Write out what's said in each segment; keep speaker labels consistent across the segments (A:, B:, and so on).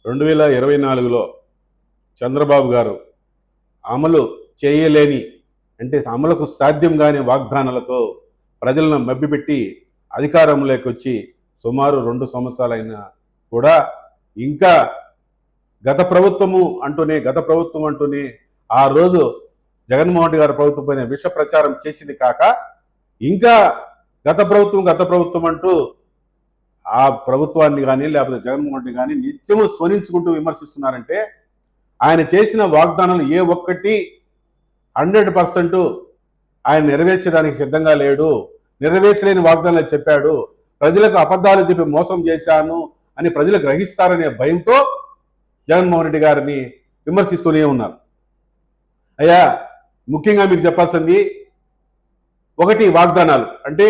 A: 2024లో చంద్రబాబు గారు అమలు చేయలేని అంటే అమలుకు సాధ్యం కాని వాగ్దానాలతో ప్రజలను మభ్యపెట్టి అధికారంలోకి వచ్చి సుమారు 2 సంవత్సరాలైనా కూడా ఇంకా గత ప్రభుత్వం అంటూనే ఆ రోజు జగన్మోహన్ రెడ్డి గారి ప్రభుత్వం పైన విష ప్రచారం చేసింది కాక ఇంకా గత ప్రభుత్వం అంటూ ఆ ప్రభుత్వాన్ని కానీ లేకపోతే జగన్మోహన్ రెడ్డి కానీ నిత్యము స్వనించుకుంటూ విమర్శిస్తున్నారంటే ఆయన చేసిన వాగ్దానాలు ఏ ఒక్కటి 100% ఆయన నెరవేర్చడానికి సిద్ధంగా లేడు. నెరవేర్చలేని వాగ్దానాలు చెప్పాడు. ప్రజలకు అబద్ధాలు చెప్పి మోసం చేశాను అని ప్రజలు గ్రహిస్తారనే భయంతో జగన్మోహన్ రెడ్డి గారిని విమర్శిస్తూనే ఉన్నారు. అయ్యా, ముఖ్యంగా మీకు చెప్పాల్సింది ఒకటి వాగ్దానాలు అంటే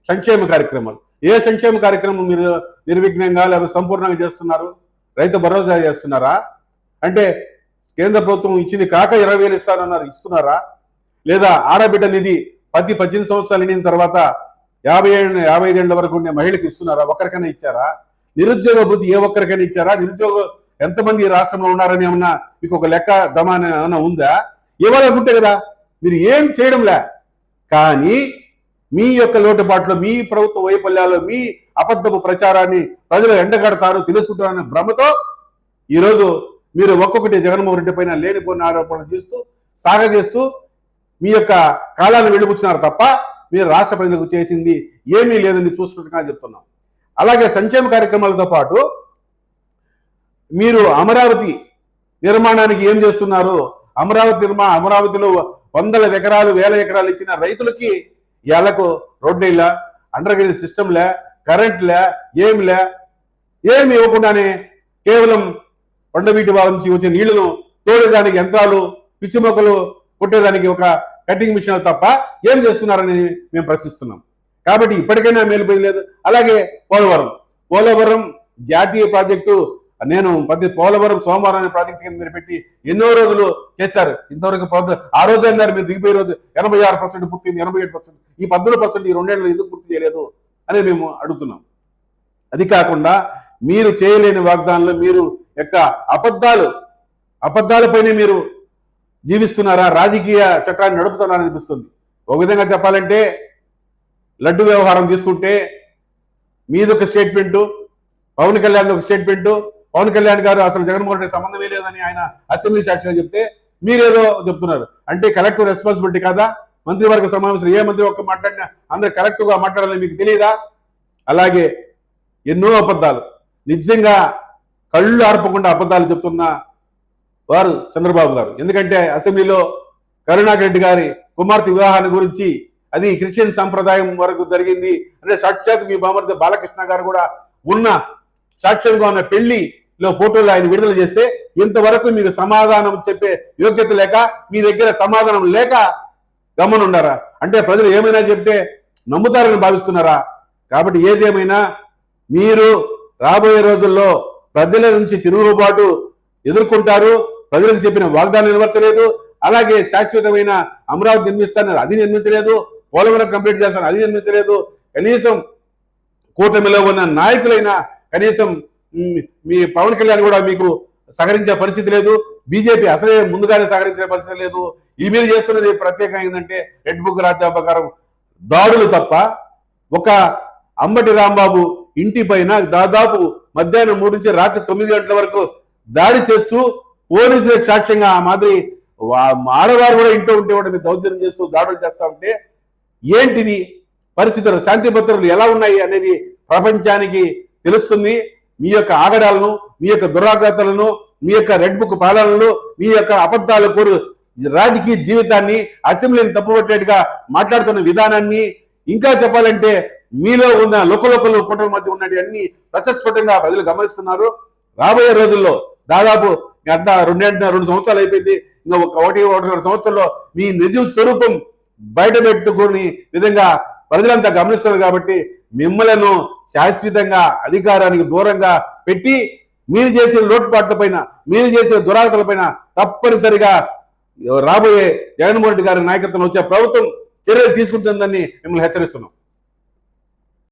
A: సంక్షేమ కార్యక్రమాలు. ఏ సంక్షేమ కార్యక్రమం మీరు నిర్విఘ్నంగా లేదా సంపూర్ణంగా చేస్తున్నారు? రైతు భరోసా చేస్తున్నారా? అంటే కేంద్ర ప్రభుత్వం ఇచ్చింది కాక 20,000 ఇస్తానన్నారు, ఇస్తున్నారా? లేదా ఆడబిడ్డ నిధి 18 సంవత్సరాలు నిండిన తర్వాత 55 ఏళ్ల వరకు ఉండే మహిళకి ఇస్తున్నారా? ఒక్కరికైనా ఇచ్చారా? నిరుద్యోగ వృద్ధి ఏ ఒక్కరికైనా ఇచ్చారా? నిరుద్యోగం ఎంతమంది రాష్ట్రంలో ఉన్నారని ఏమన్నా మీకు ఒక లెక్క జమానా ఏమన్నా ఉందా? ఇవ్వాలనుకుంటే కదా మీరు ఏం చేయడంలే. కానీ మీ యొక్క లోటుపాట్లు, మీ ప్రభుత్వ వైఫల్యాలు, మీ అబద్ధపు ప్రచారాన్ని ప్రజలు ఎండగడతారు తెలుసుకుంటారనే భ్రమతో ఈరోజు మీరు ఒక్కొక్కటి జగన్మోహన్ రెడ్డి పైన లేనిపోయిన ఆరోపణలు చేస్తూ సాగజేస్తూ మీ యొక్క కాలాన్ని వెళ్ళిపుచ్చినారు తప్ప మీరు రాష్ట్ర ప్రజలకు చేసింది ఏమీ లేదని చూస్తున్నట్టుగా చెప్తున్నాం. అలాగే సంక్షేమ కార్యక్రమాలతో పాటు మీరు అమరావతి నిర్మాణానికి ఏం చేస్తున్నారు? అమరావతిలో 100 ఎకరాలు 1000 ఎకరాలు ఇచ్చిన రైతులకి ఏళ్లకు రోడ్లే, అండర్ గ్రౌండ్ సిస్టంలే, కరెంట్లే, ఏమి ఇవ్వకుండానే కేవలం కొండవీటి వాళ్ళ నుంచి వచ్చే నీళ్లను తోడేదానికి యంత్రాలు, పిచ్చి మొక్కలు కొట్టేదానికి ఒక కటింగ్ మిషన్ తప్ప ఏం చేస్తున్నారని మేము ప్రశ్నిస్తున్నాం. కాబట్టి ఇప్పటికైనా మేలుపోయలేదు. అలాగే పోలవరం జాతీయ ప్రాజెక్టు, నేను పోలవరం సోమవారం అనే ప్రాజెక్టు కింద మీరు పెట్టి ఎన్నో రోజులు చేశారు. ఇంతవరకు ఆ రోజు అన్నారు మీరు దిగిపోయే రోజు 86% పూర్తింది, 87%. ఈ 18% ఈ 2 ఏళ్ళు ఎందుకు పూర్తి చేయలేదు అనేది మేము అడుగుతున్నాం. అది కాకుండా మీరు చేయలేని వాగ్దానాలు, మీరు యొక్క అబద్ధాలపైనే మీరు జీవిస్తున్నారా? రాజకీయ చట్టాన్ని నడుపుతున్నారని అనిపిస్తుంది. ఒక విధంగా చెప్పాలంటే లడ్డు వ్యవహారం తీసుకుంటే మీదొక స్టేట్మెంటు, పవన్ కళ్యాణ్ ఒక స్టేట్మెంటు. పవన్ కళ్యాణ్ గారు అసలు జగన్మోహన్ రెడ్డి సంబంధమే లేదని ఆయన అసెంబ్లీ సాక్షిగా చెప్తే మీరేదో చెప్తున్నారు. అంటే కలెక్టివ్ రెస్పాన్సిబిలిటీ కాదా? మంత్రివర్గ సమావేశంలో ఏ మంత్రి ఒక్క మాట్లాడినా అందరూ కరెక్ట్గా మాట్లాడాలని మీకు తెలియదా? అలాగే ఎన్నో అబద్ధాలు, నిజంగా కళ్ళు ఆర్పకుండా అబద్ధాలు చెప్తున్న వారు చంద్రబాబు గారు. ఎందుకంటే అసెంబ్లీలో కరుణాకర్ రెడ్డి గారి కుమార్తె వివాహాన్ని గురించి అది క్రిస్టియన్ సంప్రదాయం వరకు జరిగింది అంటే సాక్షాత్ మీ బామర్ది బాలకృష్ణ గారు కూడా ఉన్న సాక్ష్యంగా ఉన్న పెళ్లిలో ఫోటోలు ఆయన విడుదల చేస్తే ఇంతవరకు మీకు సమాధానం చెప్పే యోగ్యత లేక, మీ దగ్గర సమాధానం లేక గమనుండారా? అంటే ప్రజలు ఏమైనా చెప్తే నమ్ముతారని భావిస్తున్నారా? కాబట్టి ఏదేమైనా మీరు రాబోయే రోజుల్లో ప్రజల నుంచి తిరుగుబాటు ఎదుర్కొంటారు. ప్రజలకు చెప్పిన వాగ్దానం నెరవేర్చలేదు. అలాగే శాశ్వతమైన అమరావతి నిర్మిస్తానని అది నిర్మించలేదు. పోలవరం కంప్లీట్ చేస్తాను అది నిర్మించలేదు. కనీసం కూటమిలో ఉన్న నాయకులైనా కనీసం మీ పవన్ కళ్యాణ్ కూడా మీకు సహకరించే పరిస్థితి లేదు. బీజేపీ అసలే ముందుగానే సహకరించే పరిస్థితి లేదు. ఈ మీరు చేస్తున్నది ప్రత్యేకంగా ఏంటంటే రెడ్ బుక్ రాజ్యాంగ ప్రకారం దాడులు తప్ప ఒక అంబటి రాంబాబు ఇంటి పైన దాదాపు మధ్యాహ్నం 3 నుంచి రాత్రి 9 గంటల వరకు దాడి చేస్తూ పోలీసులకు సాక్ష్యంగా ఆ మాదిరి ఆడవారు కూడా ఇంట్లో ఉంటే కూడా మీరు దౌర్జన్యం చేస్తూ దాడులు చేస్తా ఉంటే ఏంటిది పరిస్థితులు, శాంతి భద్రతలు ఎలా ఉన్నాయి అనేది ప్రపంచానికి తెలుస్తుంది. మీ యొక్క ఆగడాలను, మీ యొక్క దురాఘాతాలను, మీ యొక్క రెడ్ బుక్ పాలనలు, మీ యొక్క అబద్ధాల కోరు రాజకీయ జీవితాన్ని, అసెంబ్లీని తప్పుపట్టేట్టుగా మాట్లాడుతున్న విధానాన్ని, ఇంకా చెప్పాలంటే మీలో ఉన్న లోకలోకలు కుటుంబం మధ్య ఉన్నది అన్ని ప్రశస్ఫుటంగా ప్రజలు గమనిస్తున్నారు. రాబోయే రోజుల్లో దాదాపు గత 2 సంవత్సరాలు అయిపోయింది. ఇంకా 1.5 సంవత్సరంలో మీ నిజ స్వరూపం బయట పెట్టుకుని విధంగా ప్రజలంతా గమనిస్తున్నారు. కాబట్టి మిమ్మలను శాశ్వతంగా అధికారానికి దూరంగా పెట్టి మీరు చేసిన లోటుపాట్ల పైన, మీరు చేసిన దురాగతల పైన తప్పనిసరిగా రాబోయే జగన్మోహన్ రెడ్డి గారి నాయకత్వంలో వచ్చే ప్రభుత్వం చర్యలు తీసుకుంటుందని మిమ్మల్ని హెచ్చరిస్తున్నాం.